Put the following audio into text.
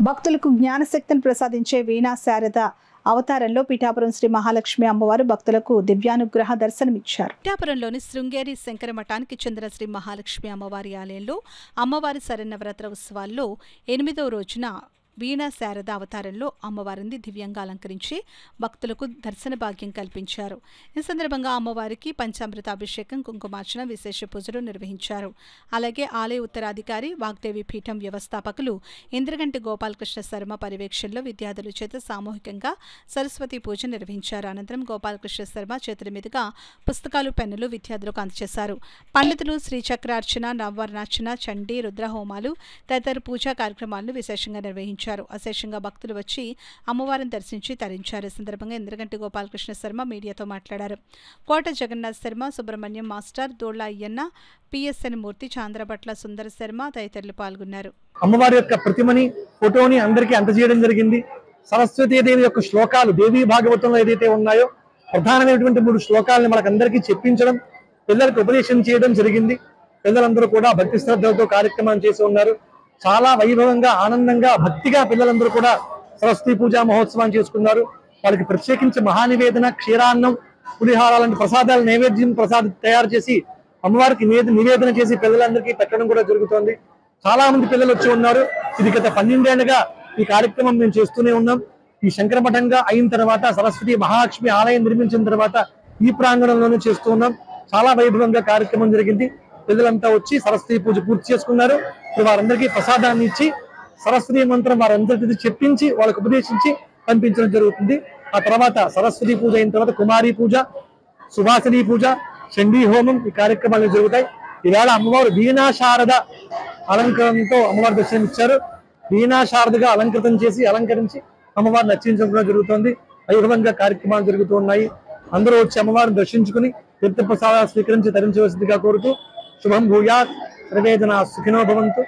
భక్తులకు జ్ఞానశక్తిని ప్రసాదించే వీణా శారద అవతారంలో పిఠాపురం శ్రీ మహాలక్ష్మి అమ్మవారు భక్తులకు దివ్యానుగ్రహ దర్శనమిచ్చారు. పిఠాపురంలోని శృంగేరి శంకర మఠానికి చెందిన శ్రీ మహాలక్ష్మి అమ్మవారి ఆలయంలో అమ్మవారి శరన్నవరాత్రి ఉత్సవాల్లో 8వ రోజున వీణా శారద అవతారంలో అమ్మవారిని దివ్యంగా అలంకరించి భక్తులకు దర్శన భాగ్యం కల్పించారు. ఈ సందర్భంగా అమ్మవారికి పంచామృత అభిషేకం, కుంకుమార్చన, విశేష పూజలు నిర్వహించారు. అలాగే ఆలయ ఉత్తరాధికారి వాగ్దేవి పీఠం వ్యవస్థాపకులు ఇంద్రగంటి గోపాలకృష్ణ శర్మ పర్యవేక్షణలో విద్యార్థుల చేత సామూహికంగా సరస్వతి పూజ నిర్వహించారు. అనంతరం గోపాలకృష్ణ శర్మ చేతుల మీదుగా పుస్తకాలు, పెన్నులు విద్యార్థులకు అందజేశారు. పండితులు శ్రీచక్రార్చన, నవవర్ణార్చన, చండీ, రుద్రహోమాలు తదితర పూజా కార్యక్రమాలను విశేషంగా నిర్వహించారు. అశేషంగా భక్తులు వచ్చి అమ్మవారిని దర్శించి తరించారు. ఈ సందర్భంగా ఇంద్రగంటి గోపాలకృష్ణ శర్మ మీడియాతో మాట్లాడారు. కోట జగన్నాథ్ శర్మ, సుబ్రహ్మణ్యం మాస్టర్, దోళ్ల అయ్యన్న, పిఎస్ఎన్ మూర్తి, చాంద్రభట్ల సుందర శర్మ తదితరులు పాల్గొన్నారు. అమ్మవారి యొక్క ప్రతిమని, ఫోటోని అందరికీ అందజేయడం జరిగింది. సరస్వతీదేవి యొక్క శ్లోకాలు దేవీ భాగవతంలో ఏదైతే ఉన్నాయో ప్రధానమైనటువంటి 3 శ్లోకాలను మనకందరికీ చెప్పించడం, పిల్లలకు ఉపదేశం చేయడం జరిగింది. పిల్లలందరూ కూడా భక్తి శ్రద్ధలతో కార్యక్రమాన్ని చేసి ఉన్నారు. చాలా వైభవంగా, ఆనందంగా, భక్తిగా పిల్లలందరూ కూడా సరస్వతి పూజా మహోత్సవాన్ని చేసుకున్నారు. వాళ్ళకి ప్రత్యేకించి మహానివేదన, క్షీరాన్నం, పులిహార లాంటి ప్రసాదాలు, నైవేద్యం తయారు చేసి అమ్మవారికి నివేదన చేసి పిల్లలందరికీ పెట్టడం కూడా జరుగుతోంది. చాలా మంది పిల్లలు వచ్చి ఉన్నారు. ఇది గత 12 ఏళ్లుగా ఈ కార్యక్రమం మేము చేస్తూనే ఉన్నాం. ఈ శంకరమఠంగా అయిన తర్వాత, సరస్వతి మహాలక్ష్మి ఆలయం నిర్మించిన తర్వాత ఈ ప్రాంగణంలోనే చేస్తూ ఉన్నాం. చాలా వైభవంగా కార్యక్రమం జరిగింది. పిల్లలంతా వచ్చి సరస్వతి పూజ పూర్తి చేసుకున్నారు. ఇప్పుడు వారందరికీ ప్రసాదాన్ని ఇచ్చి సరస్వతి మంత్రం వారందరికీ చెప్పించి వాళ్ళకు ఉపదేశించి పంపించడం జరుగుతుంది. ఆ తర్వాత సరస్వతి పూజ అయిన తర్వాత కుమారి పూజ, సువాసిని పూజ, చండీ హోమం ఈ కార్యక్రమాలు జరుగుతాయి. ఈవేళ అమ్మవారు వీణా శారద అలంకరణతో అమ్మవారు దర్శనం ఇచ్చారు. వీణా శారదగా అలంకరించి అమ్మవారిని నర్చించడం కూడా జరుగుతుంది. వైభవంగా కార్యక్రమాలు జరుగుతూ ఉన్నాయి. అందరూ వచ్చి అమ్మవారిని దర్శించుకుని తీర్థ ప్రసాదాలు స్వీకరించి తరించవలసిందిగా కోరుతూ శుభం భూయాత్, సర్వే జనాః సుఖినో భవంతు.